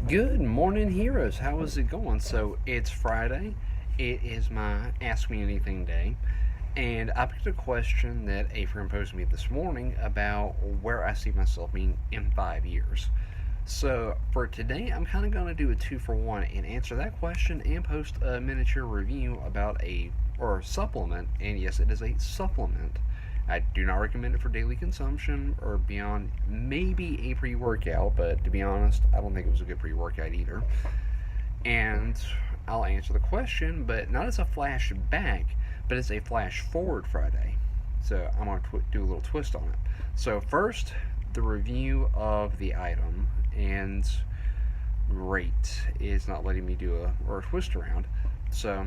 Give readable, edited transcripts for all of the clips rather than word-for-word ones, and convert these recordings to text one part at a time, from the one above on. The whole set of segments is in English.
Good morning, heroes. How is it going? So it's Friday. It is my Ask Me Anything day. And I picked a question that a friend posed me this morning about where I see myself being in 5 years. So for today, I'm kind of going to do a two for one and answer that question and post a miniature review about a or supplement. And yes, it is a supplement. I do not recommend it for daily consumption or beyond maybe a pre workout, but to be honest, I don't think it was a good pre workout either. And I'll answer the question, but not as a flashback, but as a flash forward Friday. So I'm going to do a little twist on it. So, first, the review of the item, and great, it's not letting me do a twist around. So,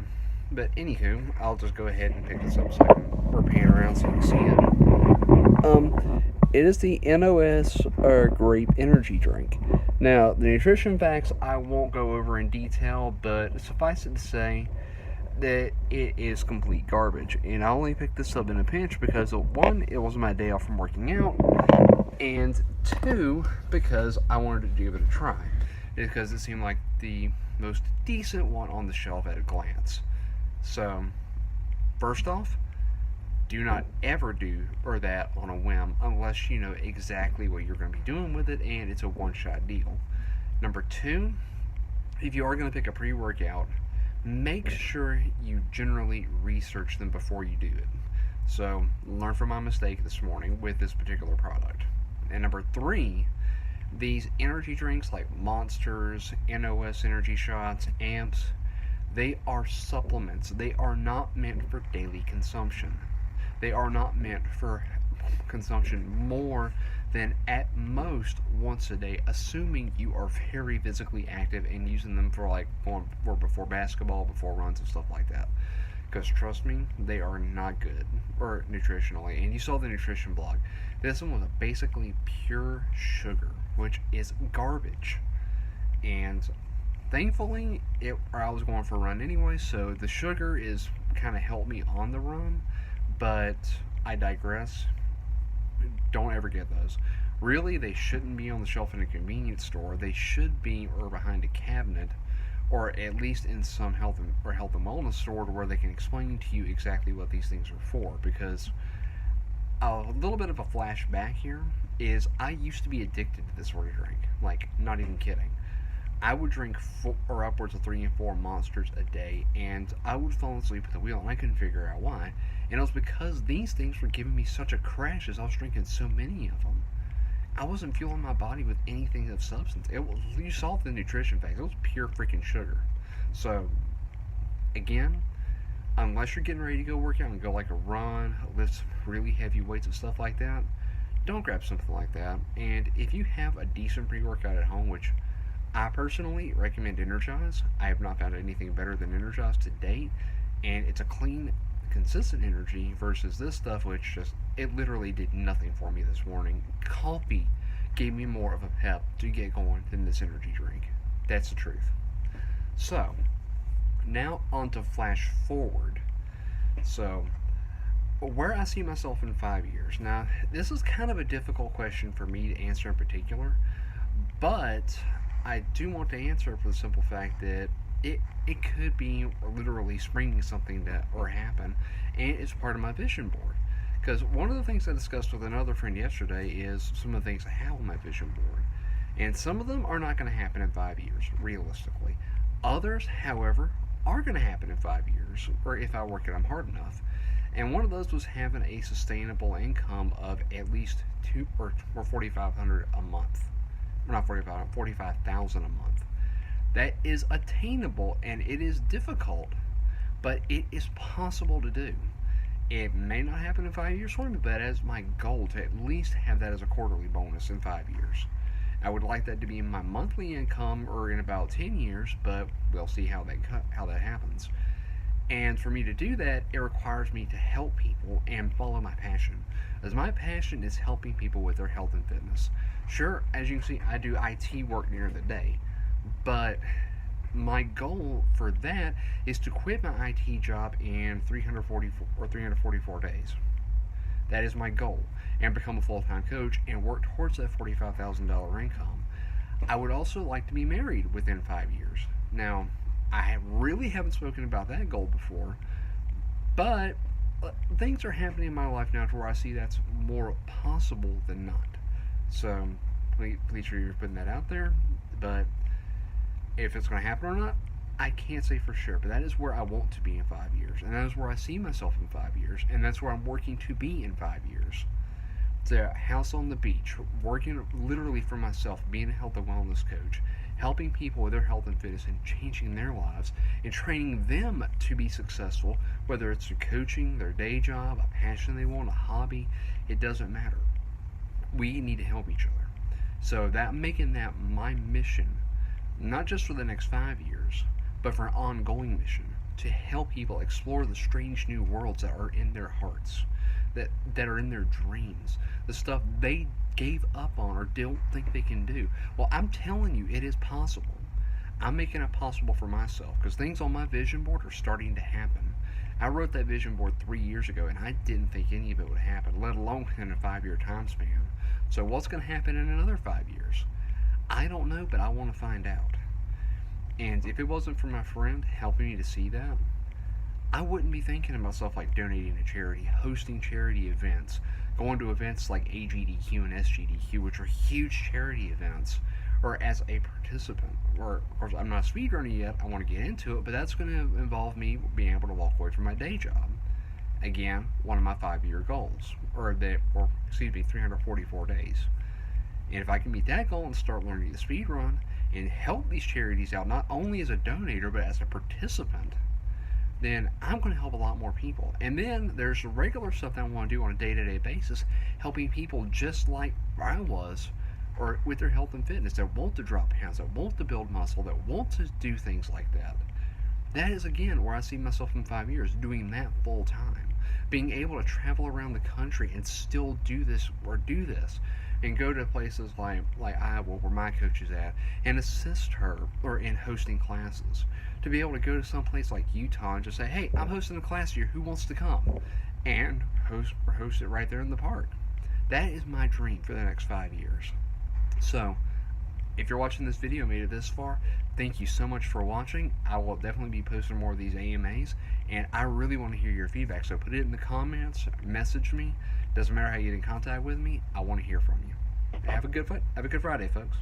but anywho, I'll just go ahead and pick this up so I can or pan around so you can see it. It is the NOS or Grape Energy Drink. Now, the nutrition facts I won't go over in detail, but suffice it to say that it is complete garbage. And I only picked this up in a pinch because, one, it was my day off from working out, and two, because I wanted to give it a try. Because it seemed like the most decent one on the shelf at a glance. So, first off, do not ever do or that on a whim unless you know exactly what you're going to be doing with it and it's a one-shot deal. Number two, if you are going to pick a pre-workout, make sure you generally research them before you do it. So learn from my mistake this morning with this particular product. And number three, these energy drinks like Monsters, NOS energy shots, amps, they are supplements. They are not meant for daily consumption. They are not meant for consumption more than at most once a day, assuming you are very physically active and using them for like going for before basketball, before runs and stuff like that. Because trust me, they are not good or nutritionally. And you saw the nutrition blog. This one was basically pure sugar, which is garbage. And thankfully, I was going for a run anyway, so the sugar is kind of helped me on the run. But I digress. Don't ever get those. Really, they shouldn't be on the shelf in a convenience store. They should be or behind a cabinet, or at least in some health and wellness store where they can explain to you exactly what these things are for. Because a little bit of a flashback here is I used to be addicted to this sort of drink. Like, not even kidding. I would drink four, or upwards of 3 and 4 Monsters a day, and I would fall asleep at the wheel, and I couldn't figure out why. And it was because these things were giving me such a crash as I was drinking so many of them. I wasn't fueling my body with anything of substance. It was, you saw the nutrition facts. It was pure freaking sugar. So, again, unless you're getting ready to go work out and go like a run, lift some really heavy weights and stuff like that, don't grab something like that. And if you have a decent pre-workout at home, which I personally recommend Energize. I have not found anything better than Energize to date, and it's a clean, consistent energy versus this stuff, which just it literally did nothing for me this morning. Coffee gave me more of a pep to get going than this energy drink. That's the truth. So now on to flash forward. So where I see myself in 5 years. Now this is kind of a difficult question for me to answer in particular, but I do want to answer for the simple fact that it could be literally springing something that or happen, and it's part of my vision board. Because one of the things I discussed with another friend yesterday is some of the things I have on my vision board, and some of them are not going to happen in 5 years, realistically. Others, however, are going to happen in 5 years, or if I work at them hard enough. And one of those was having a sustainable income of at least 4,500 a month. Not 45,000 a month. That is attainable and it is difficult, but it is possible to do. It may not happen in 5 years for me, but that is my goal to at least have that as a quarterly bonus in 5 years. I would like that to be my monthly income or in about 10 years, but we'll see how that happens. And for me to do that, it requires me to help people and follow my passion. As my passion is helping people with their health and fitness. Sure, as you can see, I do IT work during the day, but my goal for that is to quit my IT job in 344 days. That is my goal, and become a full-time coach and work towards that $45,000 income. I would also like to be married within 5 years. Now, I really haven't spoken about that goal before, but things are happening in my life now to where I see that's more possible than not. So, please sure you're putting that out there. But if it's going to happen or not, I can't say for sure. But that is where I want to be in 5 years, and that is where I see myself in 5 years, and that's where I'm working to be in 5 years. The house on the beach, working literally for myself, being a health and wellness coach, helping people with their health and fitness and changing their lives and training them to be successful, whether it's through coaching, their day job, a passion they want, a hobby, it doesn't matter. We need to help each other. So that making that my mission, not just for the next 5 years, but for an ongoing mission to help people explore the strange new worlds that are in their hearts, that are in their dreams, the stuff they gave up on or don't think they can do. Well, I'm telling you, it is possible. I'm making it possible for myself because things on my vision board are starting to happen. I wrote that vision board 3 years ago and I didn't think any of it would happen, let alone in a 5 year time span. So, what's going to happen in another 5 years? I don't know, but I want to find out. And if it wasn't for my friend helping me to see that, I wouldn't be thinking of myself like donating to charity, hosting charity events, going to events like AGDQ and SGDQ, which are huge charity events, or as a participant. Or, of course, I'm not a speedrunner yet. I want to get into it, but that's going to involve me being able to walk away from my day job. Again, one of my 5 year goals, or 344 days. And if I can meet that goal and start learning the speed run and help these charities out, not only as a donator but as a participant, then I'm going to help a lot more people. And then there's the regular stuff that I want to do on a day-to-day basis, helping people just like I was, or with their health and fitness, that want to drop pounds, that want to build muscle, that want to do things like that. That is, again, where I see myself in 5 years, doing that full time. Being able to travel around the country and still do this, and go to places like Iowa, where my coach is at, and assist her or in hosting classes. To be able to go to some place like Utah and just say, hey, I'm hosting a class here, who wants to come? And host it right there in the park. That is my dream for the next 5 years. So, if you're watching this video and made it this far, thank you so much for watching. I will definitely be posting more of these AMAs, and I really want to hear your feedback. So put it in the comments, message me. Doesn't matter how you get in contact with me. I want to hear from you. Have a good Friday, folks.